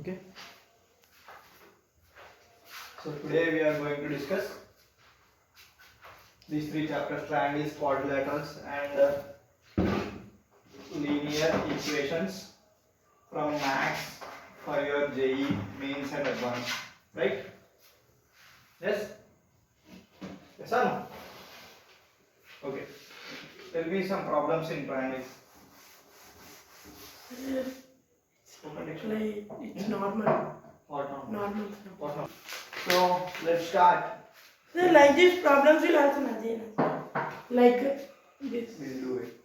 Okay. So today we are going to discuss these three chapters: triangles, quadrilaterals, and linear equations from maths for your JEE mains and advanced. Right? Yes? Yes or no? Okay. Tell me some problems in triangles. Like it's normal. What not? Normal. What not? So let's start. So like these problems will also not there. Like this. We'll do it.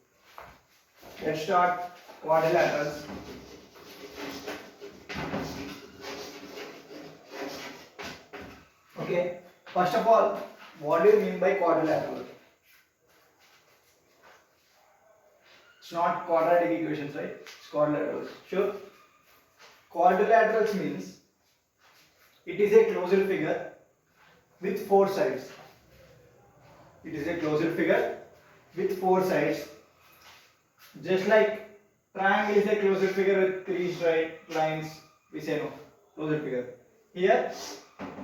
Let's start quadrilaterals. Okay. First of all, what do you mean by quadrilateral? It's not quadratic equations, right? It's quadrilaterals. Sure. Quadrilaterals means it is a closed figure with four sides. It is a closed figure with four sides. Just like triangle is a closed figure with three straight lines, we say no, closed figure. Here,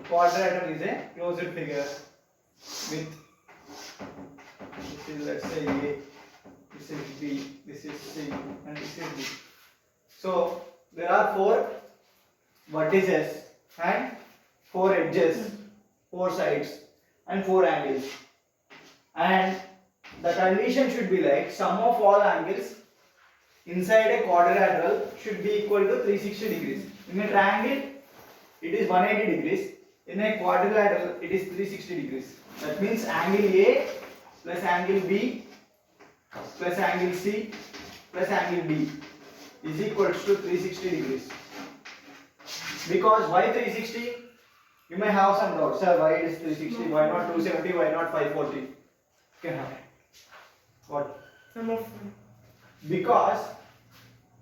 quadrilateral is a closed figure with, this is, let's say A, this is B, this is C, and this is D. So there are four vertices and four edges, four sides, and four angles. And the condition should be like sum of all angles inside a quadrilateral should be equal to 360 degrees. In a triangle, it is 180 degrees. In a quadrilateral, it is 360 degrees. That means angle A plus angle B plus angle C plus angle D is equals to 360 degrees. Because why 360? You may have some doubts. Sir, why it is 360? Why not 270? Why not 540? You can have. What? Sum of Because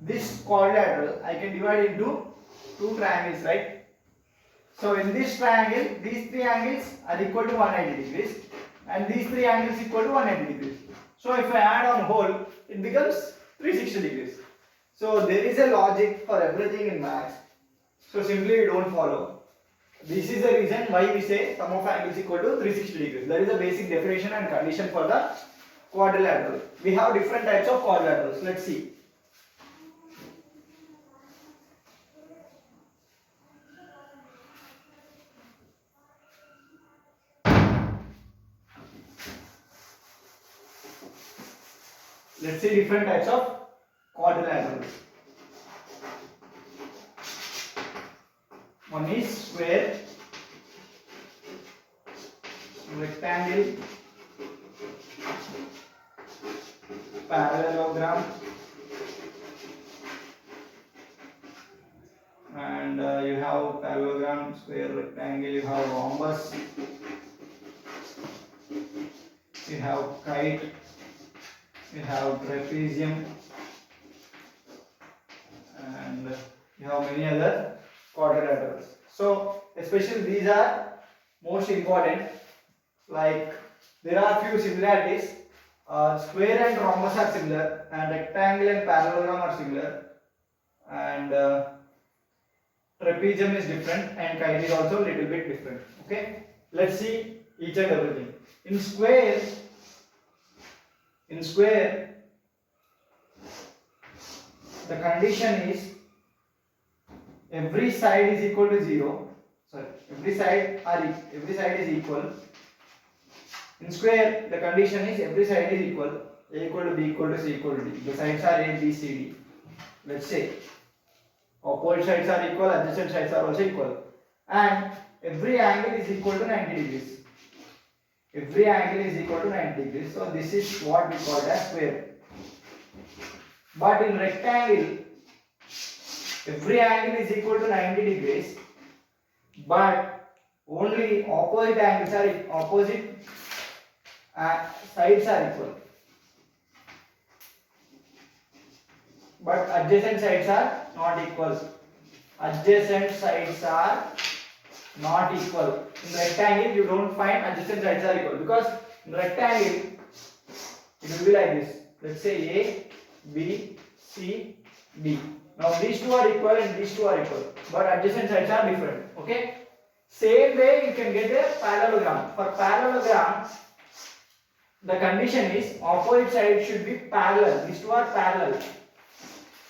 this quadrilateral I can divide into two triangles, right? So in this triangle, these three angles are equal to 180 degrees and these three angles equal to 180 degrees. So if I add on whole, it becomes 360 degrees. So there is a logic for everything in maths. So simply we don't follow. This is the reason why we say sum of angles equal to 360 degrees. That is the basic definition and condition for the quadrilateral. We have different types of quadrilaterals. Let's see. Let's see different types of quadrilaterals. One is square, rectangle, parallelogram, and you have parallelogram, square, rectangle, you have rhombus, you have kite, you have trapezium, and you have many other quadrilaterals. So especially these are most important. Like there are few similarities. Square and rhombus are similar, and rectangle and parallelogram are similar, and trapezium is different, and kite is also a little bit different. Okay, let's see each and everything. In square, the condition is every side is equal to 0. Sorry, every side is equal. In square, the condition is every side is equal. A equal to B equal to C equal to D. The sides are A, B, C, D. Let's say opposite sides are equal, adjacent sides are also equal, and every angle is equal to 90 degrees. Every angle is equal to 90 degrees. So this is what we call as square. But in rectangle, every angle is equal to 90 degrees, but only opposite angles are opposite sides are equal. But adjacent sides are not equal. Adjacent sides are not equal. In rectangle, you don't find adjacent sides are equal, because in rectangle it will be like this. Let's say A, B, C, D. Now these two are equal and these two are equal, but adjacent sides are different. Okay. Same way you can get a parallelogram. For parallelogram, the condition is opposite side should be parallel. These two are parallel.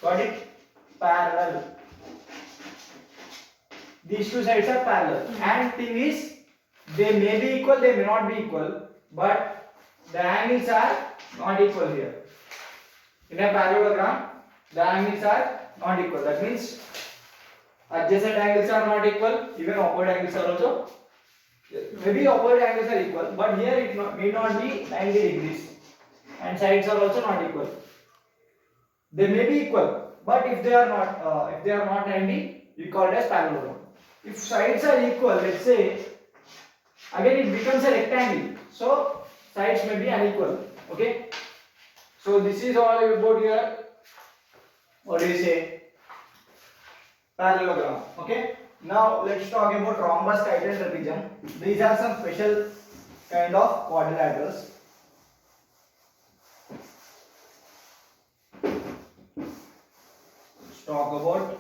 Got it? Parallel. These two sides are parallel. And thing is, they may be equal, they may not be equal, but the angles are not equal here. In a parallelogram, the angles are not equal. That means adjacent angles are not equal, even opposite angles are also. Maybe opposite angles are equal, but here it may not be 90 degrees, and sides are also not equal. They may be equal, but if they are not 90, we call it as parallelogram. If sides are equal, let's say, again it becomes a rectangle. So sides may be unequal. Okay. So this is all about your, what do you say, parallelogram. Okay. Now let's talk about rhombus, kite and trapezium. These are some special kind of quadrilaterals. Let's talk about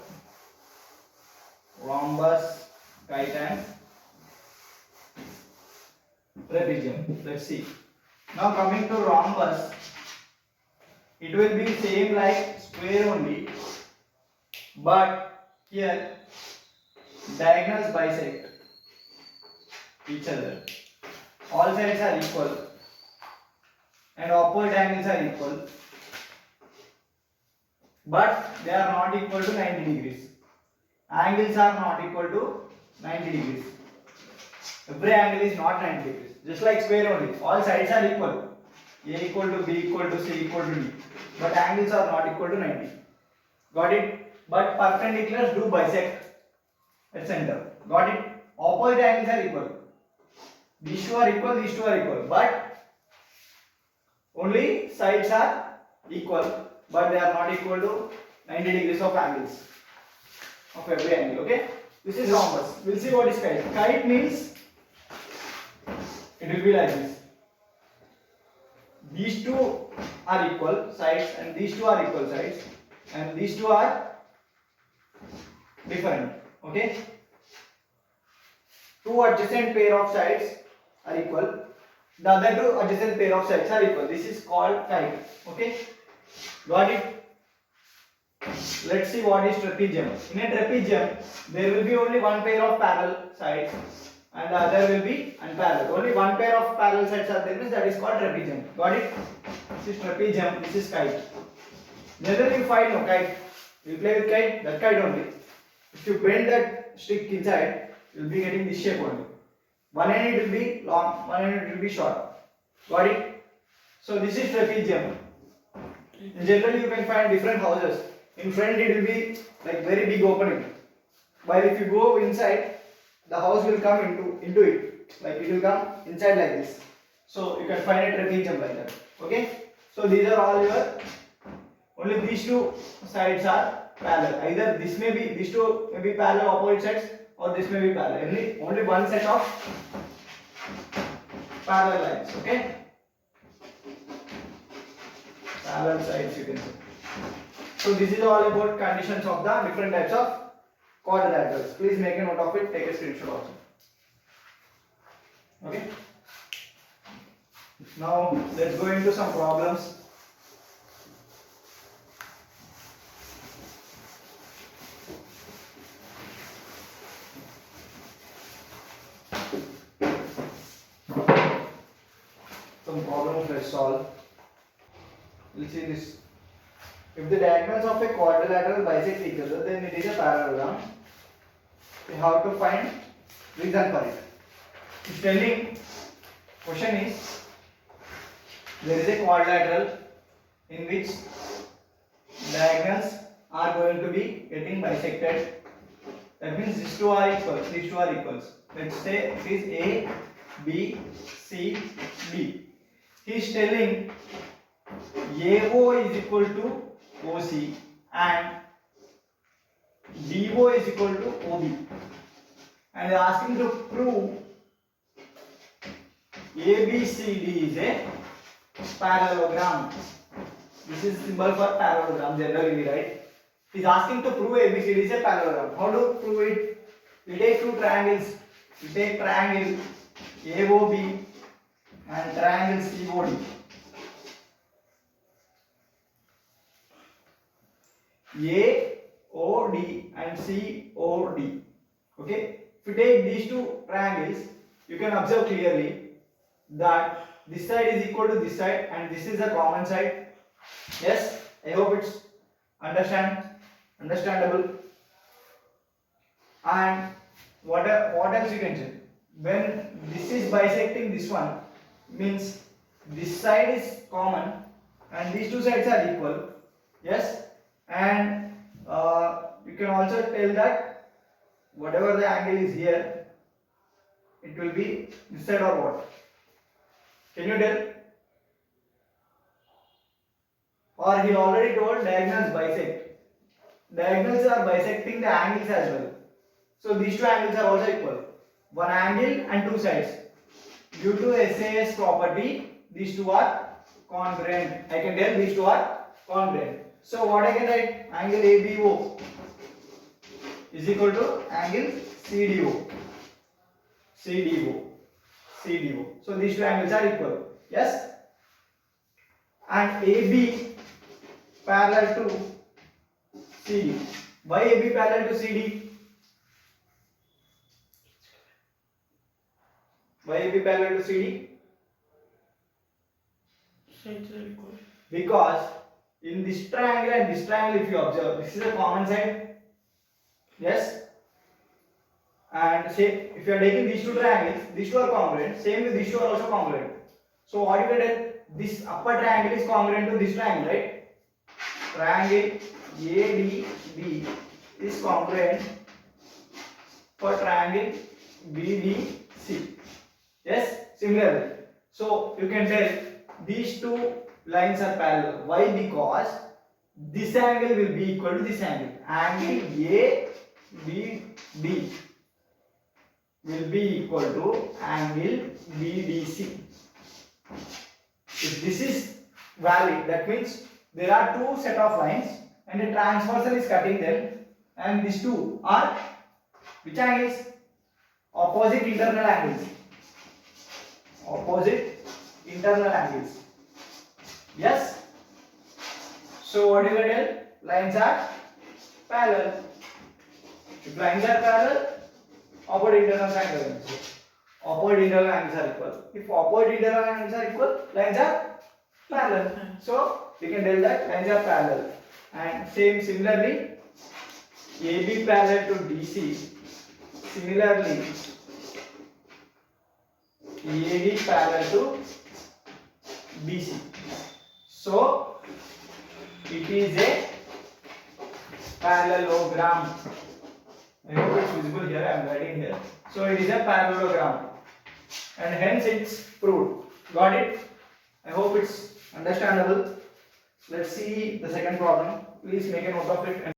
rhombus, kite and trapezium. Let's see. Now coming to rhombus, it will be same like square only, but here diagonals bisect each other. All sides are equal and opposite angles are equal, but they are not equal to 90 degrees. Angles are not equal to 90 degrees. Every angle is not 90 degrees. Just like square only. All sides are equal. A equal to B equal to C equal to D. But angles are not equal to 90. Got it? But perpendiculars do bisect at center. Got it? Opposite angles are equal. These two are equal, these two are equal. But only sides are equal. But they are not equal to 90 degrees of angles. Of every angle. Okay? This is rhombus. We'll see what is kite. Kite means it will be like this. These two are equal sides and these two are equal sides, and these two are different. Okay? Two adjacent pair of sides are equal. The other two adjacent pair of sides are equal. This is called kite. Okay? Got it? Let's see what is trapezium. In a trapezium, there will be only one pair of parallel sides and the other will be unparalleled. Only one pair of parallel sides are there, means that is called trapezium. Got it? This is trapezium, this is kite. Generally you find no kite. You play with kite, that kite only. If you bend that stick inside, you will be getting this shape only. One end it will be long, one end it will be short. Got it? So this is trapezium. Generally you can find different houses. In front it will be like very big opening. While if you go inside, the house will come into it. Like it will come inside like this. So you can find a trapezium like that. Okay? So these are all your, only these two sides are parallel. Either this may be, these two may be parallel opposite sides, or this may be parallel. Only one set of parallel lines. Okay? Parallel sides you can say. So this is all about conditions of the different types of quadrilaterals. Please make a note of it, take a screenshot also. Okay? Now let's go into some problems. Some problems let's solve. We'll see this. If the diagonals of a quadrilateral bisect each other, then it is a parallelogram. We have to find reason for it. It's telling, question is, there is a quadrilateral in which diagonals are going to be getting bisected. That means these two are equals, these two are equals. Let's say it is A, B, C, D. He is telling AO is equal to OC and DO is equal to OB, and they are asking to prove ABCD is a parallelogram. This is symbol for parallelogram generally, right? It is asking to prove ABCD is a parallelogram. How to prove it? We take two triangles. We take triangle AOB and triangle COD. AOD and COD. Okay. If you take these two triangles, you can observe clearly that this side is equal to this side and this is a common side. Yes, I hope it's understandable. And what else you can say? When this is bisecting this one, means this side is common and these two sides are equal. Yes, and you can also tell that whatever the angle is here, it will be this side or what? Can you tell? Or he already told diagonals bisect. Diagonals are bisecting the angles as well. So these two angles are also equal. One angle and two sides. Due to SAS property, these two are congruent. I can tell these two are congruent. So what I can write? Angle ABO is equal to angle CDO. So these two angles are equal. Yes? And AB parallel to CD. Why AB parallel to CD? Why AB parallel to CD? Sides are equal. Because in this triangle and this triangle, if you observe, this is a common side. Yes? And say if you are taking these two triangles, these two are congruent, same with these two are also congruent. So what you can tell? This upper triangle is congruent to this triangle, right? Triangle ADB is congruent for triangle BDC. Yes, similarly. So you can tell these two lines are parallel. Why? Because this angle will be equal to this angle. Angle ABD will be equal to angle BDC. If this is valid, that means there are two set of lines and a transversal is cutting them, and these two are which angles? Opposite internal angles. Opposite internal angles. Yes? So what you can tell? Lines are parallel. If lines are parallel, opposite internal angles. Opposite internal angles are equal. If opposite internal angles are equal, lines are parallel. So we can tell that lines are parallel. And similarly, AB parallel to DC. Similarly, AD parallel to BC. So it is a parallelogram. I hope it's visible here. I am writing here. So it is a parallelogram, and hence it's proved. Got it? I hope it's understandable. Let's see the second problem. Please make a note of it.